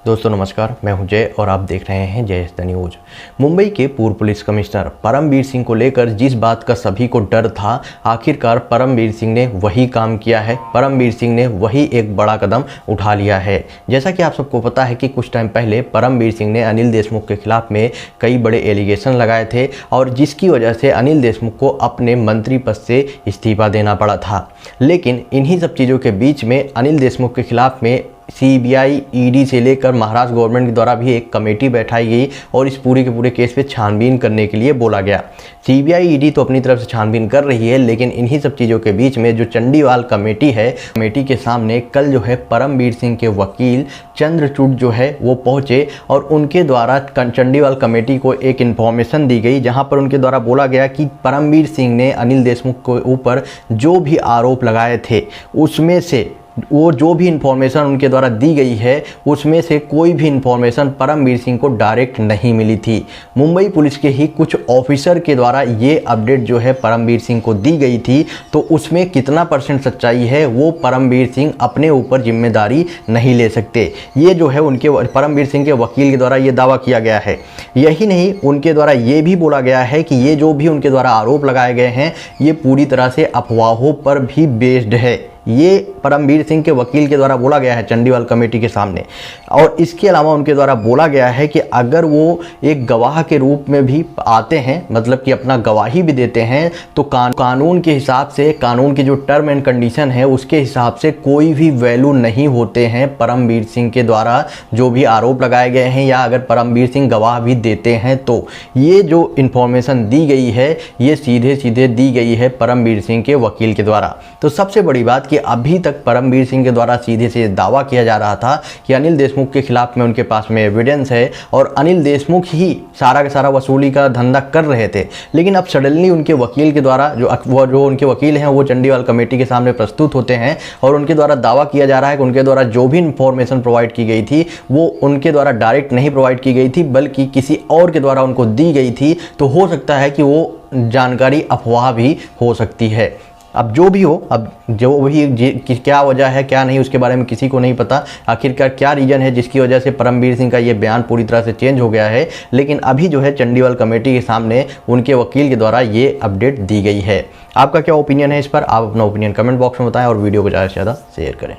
दोस्तों नमस्कार, मैं हूं जय और आप देख रहे हैं जय द न्यूज। मुंबई के पूर्व पुलिस कमिश्नर परमबीर सिंह को लेकर जिस बात का सभी को डर था, आखिरकार परमबीर सिंह ने वही काम किया है। परमबीर सिंह ने वही एक बड़ा कदम उठा लिया है। जैसा कि आप सबको पता है कि कुछ टाइम पहले परमबीर सिंह ने अनिल देशमुख के खिलाफ में कई बड़े एलिगेशन लगाए थे और जिसकी वजह से अनिल देशमुख को अपने मंत्री पद से इस्तीफा देना पड़ा था। लेकिन इन्हीं सब चीज़ों के बीच में अनिल देशमुख के खिलाफ में सीबीआई, ईडी से लेकर महाराष्ट्र गवर्नमेंट के द्वारा भी एक कमेटी बैठाई गई और इस पूरे के पूरे केस पे छानबीन करने के लिए बोला गया। सीबीआई, ईडी तो अपनी तरफ से छानबीन कर रही है, लेकिन इन्हीं सब चीज़ों के बीच में जो चंडीवाल कमेटी है, कमेटी के सामने कल जो है परमबीर सिंह के वकील चंद्रचूड़ जो है वो पहुंचे और उनके द्वारा चंडीवाल कमेटी को एक इन्फॉर्मेशन दी गई, जहां पर उनके द्वारा बोला गया कि परमबीर सिंह ने अनिल देशमुख के ऊपर जो भी आरोप लगाए थे उसमें से वो जो भी इन्फॉर्मेशन उनके द्वारा दी गई है उसमें से कोई भी इन्फॉर्मेशन परमबीर सिंह को डायरेक्ट नहीं मिली थी। मुंबई पुलिस के ही कुछ ऑफिसर के द्वारा ये अपडेट जो है परमबीर सिंह को दी गई थी, तो उसमें कितना % सच्चाई है वो परमबीर सिंह अपने ऊपर जिम्मेदारी नहीं ले सकते। ये जो है उनके परमबीर सिंह के वकील के द्वारा ये दावा किया गया है। यही नहीं, उनके द्वारा ये भी बोला गया है कि ये जो भी उनके द्वारा आरोप लगाए गए हैं ये पूरी तरह से अफवाहों पर भी बेस्ड है। ये परमबीर सिंह के वकील के द्वारा बोला गया है चंडीवाल कमेटी के सामने। और इसके अलावा उनके द्वारा बोला गया है कि अगर वो एक गवाह के रूप में भी आते हैं, मतलब कि अपना गवाही भी देते हैं, तो कानून के हिसाब से, कानून की जो टर्म एंड कंडीशन है उसके हिसाब से कोई भी वैल्यू नहीं होते हैं परमबीर सिंह के द्वारा जो भी आरोप लगाए गए हैं, या अगर परमबीर सिंह गवाह भी देते हैं तो ये जो इन्फॉर्मेशन दी गई है ये सीधे सीधे दी गई है परमबीर सिंह के वकील के द्वारा। तो सबसे बड़ी बात कि अभी तक परमबीर सिंह के द्वारा सीधे से दावा किया जा रहा था कि अनिल देशमुख के खिलाफ में उनके पास में एविडेंस है और अनिल देशमुख ही सारा का सारा वसूली का धंधा कर रहे थे। लेकिन अब सडनली उनके वकील के द्वारा जो उनके वकील हैं वो चंडीवाल कमेटी के सामने प्रस्तुत होते हैं और उनके द्वारा दावा किया जा रहा है कि उनके द्वारा जो भी इंफॉर्मेशन प्रोवाइड की गई थी वो उनके द्वारा डायरेक्ट नहीं प्रोवाइड की गई थी, बल्कि किसी और के द्वारा उनको दी गई थी। तो हो सकता है कि वो जानकारी अफवाह भी हो सकती है। अब जो भी हो, अब जो भी क्या वजह है क्या नहीं उसके बारे में किसी को नहीं पता। आखिरकार क्या रीज़न है जिसकी वजह से परमबीर सिंह का ये बयान पूरी तरह से चेंज हो गया है। लेकिन अभी जो है चंडीवाल कमेटी के सामने उनके वकील के द्वारा ये अपडेट दी गई है। आपका क्या ओपिनियन है इस पर? आप अपना ओपिनियन कमेंट बॉक्स में बताएं और वीडियो को ज़्यादा से ज़्यादा शेयर करें।